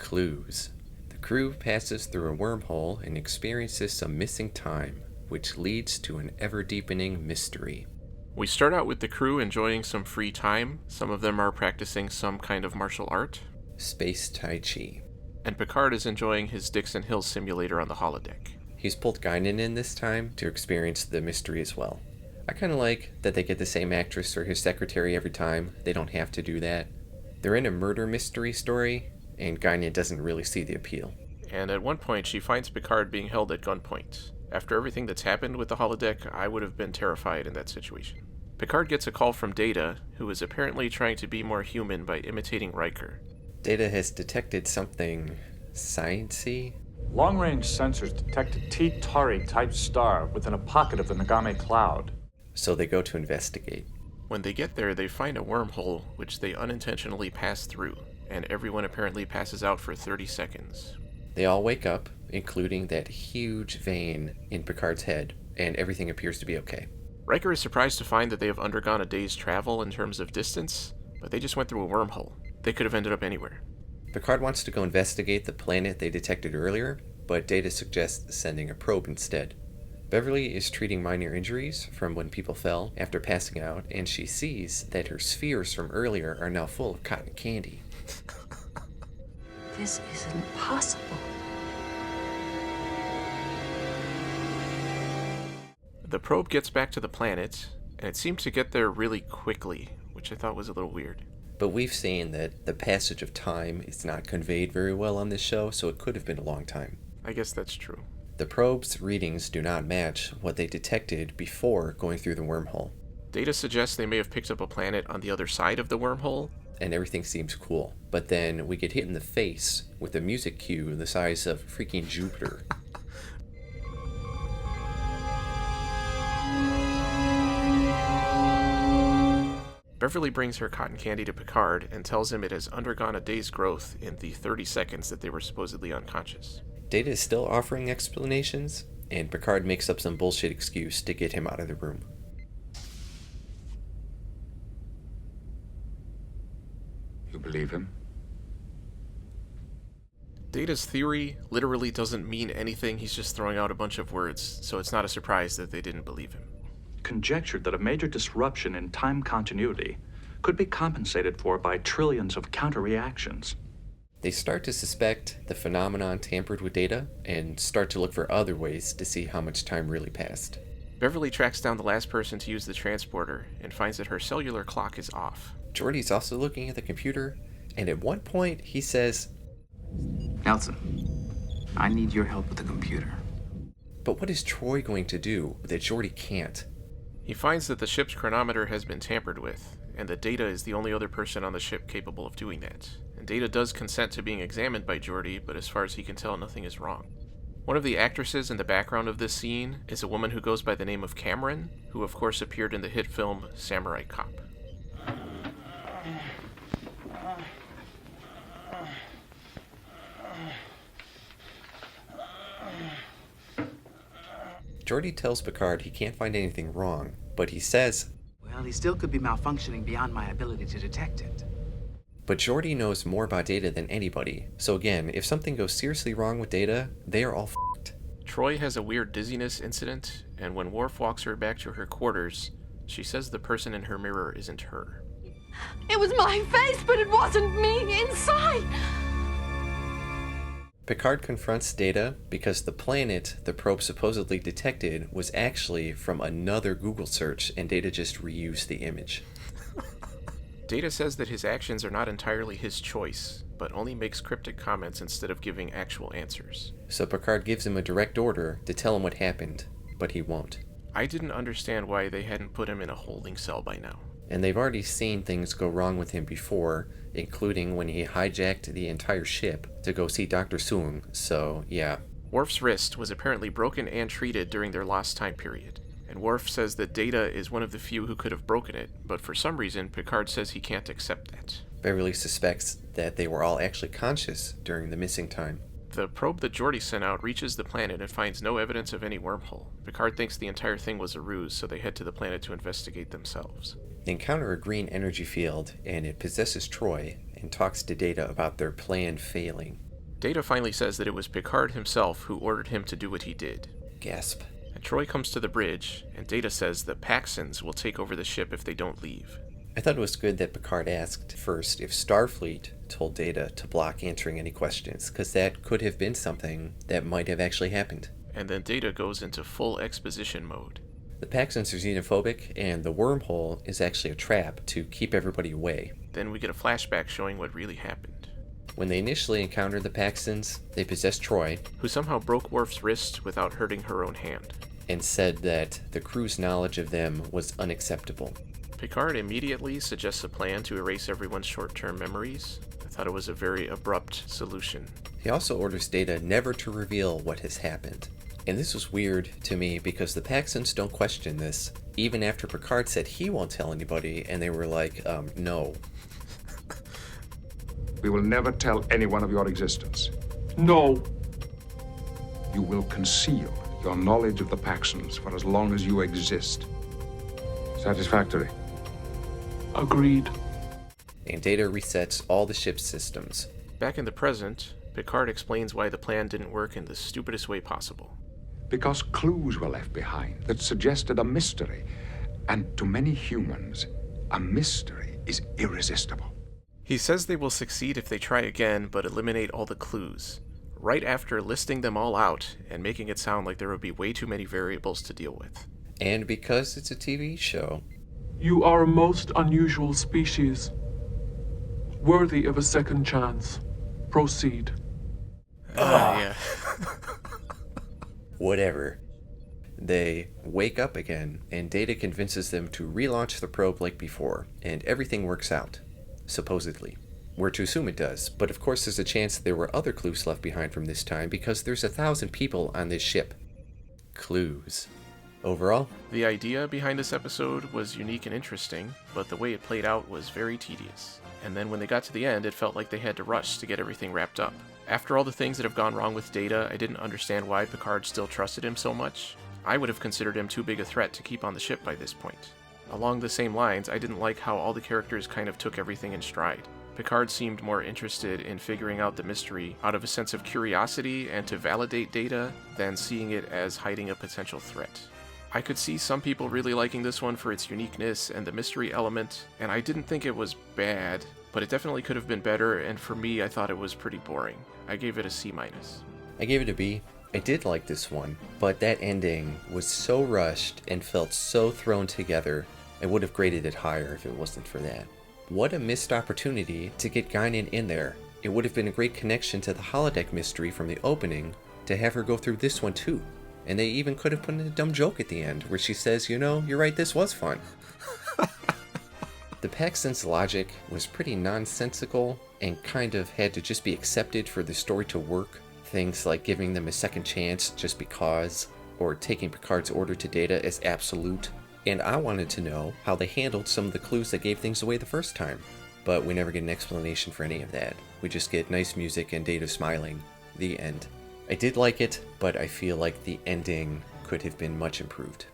Clues. The crew passes through a wormhole and experiences some missing time, which leads to an ever-deepening mystery. We start out with the crew enjoying some free time. Some of them are practicing some kind of martial art. Space Tai Chi. And Picard is enjoying his Dixon Hill simulator on the holodeck. He's pulled Guinan in this time to experience the mystery as well. I kind of like that they get the same actress or his secretary every time. They don't have to do that. They're in a murder mystery story, and Guinan doesn't really see the appeal. And at one point, she finds Picard being held at gunpoint. After everything that's happened with the holodeck, I would have been terrified in that situation. Picard gets a call from Data, who is apparently trying to be more human by imitating Riker. Data has detected something sciencey. Long-range sensors detect a T-Tauri-type star within a pocket of the Nagame cloud. So they go to investigate. When they get there, they find a wormhole, which they unintentionally pass through, and everyone apparently passes out for 30 seconds. They all wake up, including that huge vein in Picard's head, and everything appears to be okay. Riker is surprised to find that they have undergone a day's travel in terms of distance, but they just went through a wormhole. They could have ended up anywhere. Picard wants to go investigate the planet they detected earlier, but Data suggests sending a probe instead. Beverly is treating minor injuries from when people fell after passing out, and she sees that her spheres from earlier are now full of cotton candy. This isn't possible. The probe gets back to the planet, and it seems to get there really quickly, which I thought was a little weird. But we've seen that the passage of time is not conveyed very well on this show, so it could have been a long time. I guess that's true. The probe's readings do not match what they detected before going through the wormhole. Data suggests they may have picked up a planet on the other side of the wormhole. And everything seems cool. But then we get hit in the face with a music cue the size of freaking Jupiter. Beverly brings her cotton candy to Picard and tells him it has undergone a day's growth in the 30 seconds that they were supposedly unconscious. Data is still offering explanations, and Picard makes up some bullshit excuse to get him out of the room. You believe him? Data's theory literally doesn't mean anything. He's just throwing out a bunch of words, so it's not a surprise that they didn't believe him. Conjectured that a major disruption in time continuity could be compensated for by trillions of counter-reactions. They start to suspect the phenomenon tampered with Data and start to look for other ways to see how much time really passed. Beverly tracks down the last person to use the transporter and finds that her cellular clock is off. Geordi's also looking at the computer, and at one point he says, Nelson, I need your help with the computer. But what is Troy going to do that Geordi can't? He finds that the ship's chronometer has been tampered with, and that Data is the only other person on the ship capable of doing that. And Data does consent to being examined by Geordi, but as far as he can tell, nothing is wrong. One of the actresses in the background of this scene is a woman who goes by the name of Cameron, who of course appeared in the hit film Samurai Cop. Geordi tells Picard he can't find anything wrong, but he says, Well, he still could be malfunctioning beyond my ability to detect it. But Geordi knows more about Data than anybody, so again, if something goes seriously wrong with Data, they are all f***ed. Troy has a weird dizziness incident, and when Worf walks her back to her quarters, she says the person in her mirror isn't her. It was my face, but it wasn't me inside. Picard confronts Data because the planet the probe supposedly detected was actually from another Google search, and Data just reused the image. Data says that his actions are not entirely his choice, but only makes cryptic comments instead of giving actual answers. So Picard gives him a direct order to tell him what happened, but he won't. I didn't understand why they hadn't put him in a holding cell by now. And they've already seen things go wrong with him before, including when he hijacked the entire ship to go see Dr. Soong, so yeah. Worf's wrist was apparently broken and treated during their lost time period, and Worf says that Data is one of the few who could have broken it, but for some reason Picard says he can't accept that. Beverly suspects that they were all actually conscious during the missing time. The probe that Geordi sent out reaches the planet and finds no evidence of any wormhole. Picard thinks the entire thing was a ruse, so they head to the planet to investigate themselves. They encounter a green energy field, and it possesses Troy, and talks to Data about their plan failing. Data finally says that it was Picard himself who ordered him to do what he did. Gasp. And Troy comes to the bridge, and Data says the Paxons will take over the ship if they don't leave. I thought it was good that Picard asked first if Starfleet told Data to block answering any questions, because that could have been something that might have actually happened. And then Data goes into full exposition mode. The Paxons are xenophobic, and the wormhole is actually a trap to keep everybody away. Then we get a flashback showing what really happened. When they initially encountered the Paxons, they possessed Troy, who somehow broke Worf's wrist without hurting her own hand, and said that the crew's knowledge of them was unacceptable. Picard immediately suggests a plan to erase everyone's short-term memories. I thought it was a very abrupt solution. He also orders Data never to reveal what has happened. And this was weird to me because the Paxons don't question this, even after Picard said he won't tell anybody, and they were like, no. We will never tell anyone of your existence. No. You will conceal your knowledge of the Paxons for as long as you exist. Satisfactory? Agreed. And Data resets all the ship's systems. Back in the present, Picard explains why the plan didn't work in the stupidest way possible. Because clues were left behind that suggested a mystery. And to many humans, a mystery is irresistible. He says they will succeed if they try again, but eliminate all the clues, right after listing them all out and making it sound like there would be way too many variables to deal with. And because it's a TV show. You are a most unusual species, worthy of a second chance. Proceed. Yeah. Whatever. They wake up again, and Data convinces them to relaunch the probe like before, and everything works out. Supposedly. We're to assume it does, but of course there's a chance there were other clues left behind from this time because there's 1,000 people on this ship. Clues. Overall, the idea behind this episode was unique and interesting, but the way it played out was very tedious. And then when they got to the end, it felt like they had to rush to get everything wrapped up. After all the things that have gone wrong with Data, I didn't understand why Picard still trusted him so much. I would have considered him too big a threat to keep on the ship by this point. Along the same lines, I didn't like how all the characters kind of took everything in stride. Picard seemed more interested in figuring out the mystery out of a sense of curiosity and to validate Data than seeing it as hiding a potential threat. I could see some people really liking this one for its uniqueness and the mystery element, and I didn't think it was bad, but it definitely could have been better, and for me, I thought it was pretty boring. I gave it a C-. I gave it a B. I did like this one, but that ending was so rushed and felt so thrown together, I would have graded it higher if it wasn't for that. What a missed opportunity to get Guinan in there. It would have been a great connection to the holodeck mystery from the opening to have her go through this one too. And they even could have put in a dumb joke at the end where she says, you know, you're right, this was fun. The Paxton's logic was pretty nonsensical and kind of had to just be accepted for the story to work. Things like giving them a second chance just because, or taking Picard's order to Data as absolute. And I wanted to know how they handled some of the clues that gave things away the first time. But we never get an explanation for any of that. We just get nice music and Data smiling. The end. I did like it, but I feel like the ending could have been much improved.